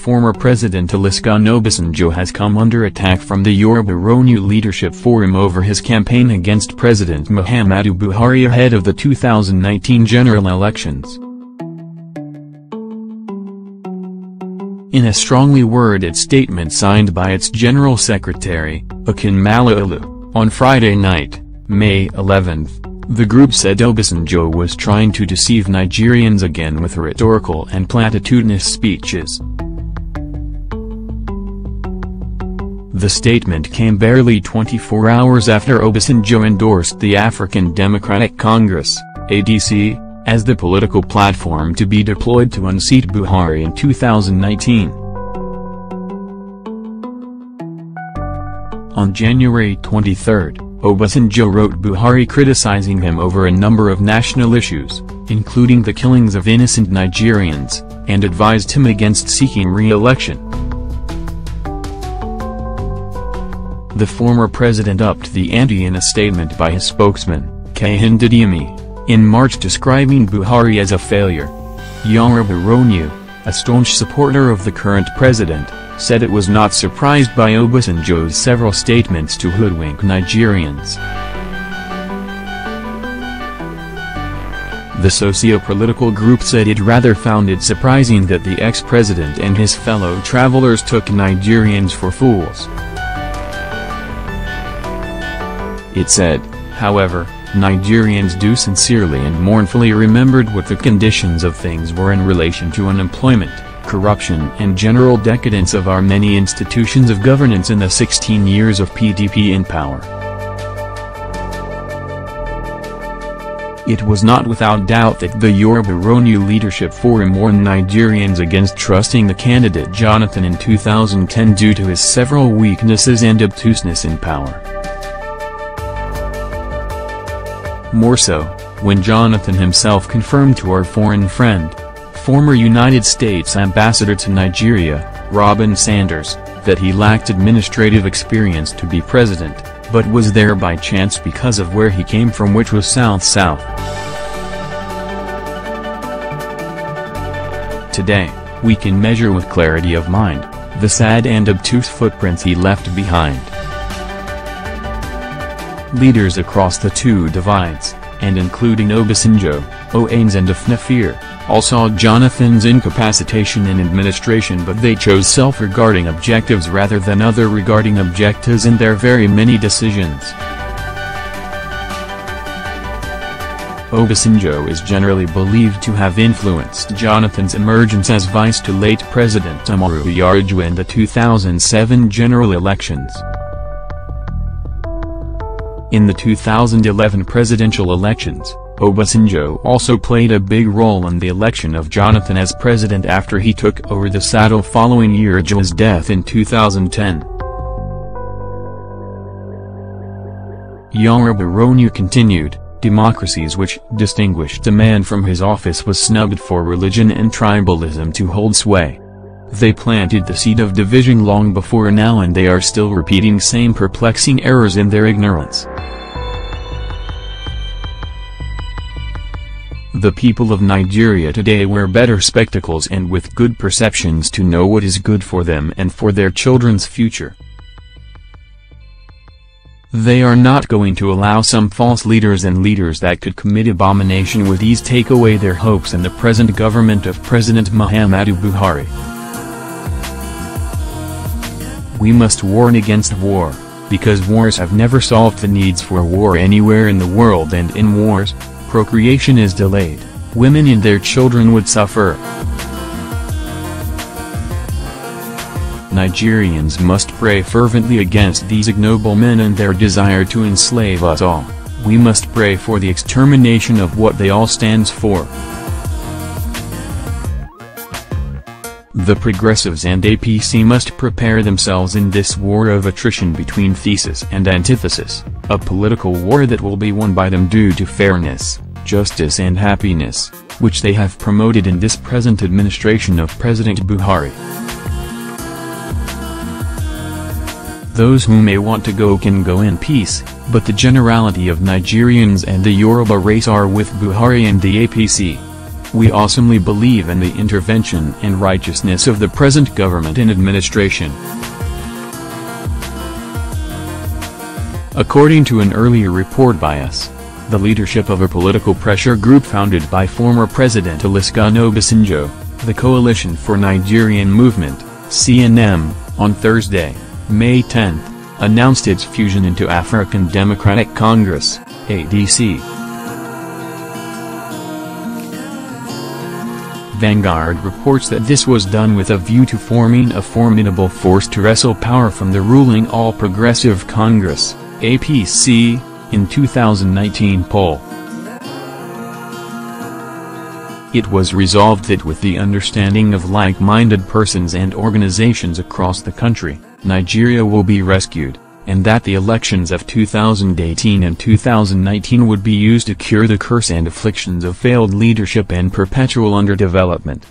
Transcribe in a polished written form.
former President Olusegun Obasanjo has come under attack from the Yoruba Ronu Leadership Forum over his campaign against President Muhammadu Buhari ahead of the 2019 general elections. In a strongly worded statement signed by its General Secretary, Akinmala Olu, on Friday night, May 11, the group said Obasanjo was trying to deceive Nigerians again with rhetorical and platitudinous speeches. The statement came barely 24 hours after Obasanjo endorsed the African Democratic Congress, ADC, as the political platform to be deployed to unseat Buhari in 2019. On January 23, Obasanjo wrote Buhari criticizing him over a number of national issues, including the killings of innocent Nigerians, and advised him against seeking re-election. The former president upped the ante in a statement by his spokesman, Kahin Didiyemi, in March describing Buhari as a failure. Yoruba Ronu, a staunch supporter of the current president, said it was not surprised by Obasanjo's several statements to hoodwink Nigerians. The socio-political group said it rather found it surprising that the ex-president and his fellow travelers took Nigerians for fools. It said, however, Nigerians do sincerely and mournfully remembered what the conditions of things were in relation to unemployment, corruption and general decadence of our many institutions of governance in the 16 years of PDP in power. It was not without doubt that the Yoruba Ronu Leadership Forum warned Nigerians against trusting the candidate Jonathan in 2010 due to his several weaknesses and obtuseness in power. More so, when Jonathan himself confirmed to our foreign friend, former United States Ambassador to Nigeria, Robin Sanders, that he lacked administrative experience to be president, but was there by chance because of where he came from, which was South-South. Today, we can measure with clarity of mind the sad and obtuse footprints he left behind. Leaders across the two divides, and including Obasanjo, Oanes and Afnafir, all saw Jonathan's incapacitation in administration, but they chose self-regarding objectives rather than other regarding objectives in their very many decisions. Obasanjo is generally believed to have influenced Jonathan's emergence as vice to late President Umaru Yar'Adua in the 2007 general elections. In the 2011 presidential elections, Obasanjo also played a big role in the election of Jonathan as president after he took over the saddle following Yar'Adua's death in 2010. Yoruba Ronu continued, democracies which distinguished a man from his office was snubbed for religion and tribalism to hold sway. They planted the seed of division long before now, and they are still repeating same perplexing errors in their ignorance. The people of Nigeria today wear better spectacles and with good perceptions to know what is good for them and for their children's future. They are not going to allow some false leaders and leaders that could commit abomination with ease take away their hopes in the present government of President Muhammadu Buhari. We must warn against war, because wars have never solved the needs for war anywhere in the world, and in wars, procreation is delayed, women and their children would suffer. Nigerians must pray fervently against these ignoble men and their desire to enslave us all. We must pray for the extermination of what they all stands for. The progressives and APC must prepare themselves in this war of attrition between thesis and antithesis, a political war that will be won by them due to fairness, justice and happiness, which they have promoted in this present administration of President Buhari. Those who may want to go can go in peace, but the generality of Nigerians and the Yoruba race are with Buhari and the APC. We awesomely believe in the intervention and righteousness of the present government and administration. According to an earlier report by us, the leadership of a political pressure group founded by former President Olusegun Obasanjo, the Coalition for Nigerian Movement, CNM, on Thursday, May 10, announced its fusion into African Democratic Congress, ADC. Vanguard reports that this was done with a view to forming a formidable force to wrestle power from the ruling All Progressive Congress, APC, in 2019 poll. It was resolved that with the understanding of like-minded persons and organizations across the country, Nigeria will be rescued, and that the elections of 2018 and 2019 would be used to cure the curse and afflictions of failed leadership and perpetual underdevelopment.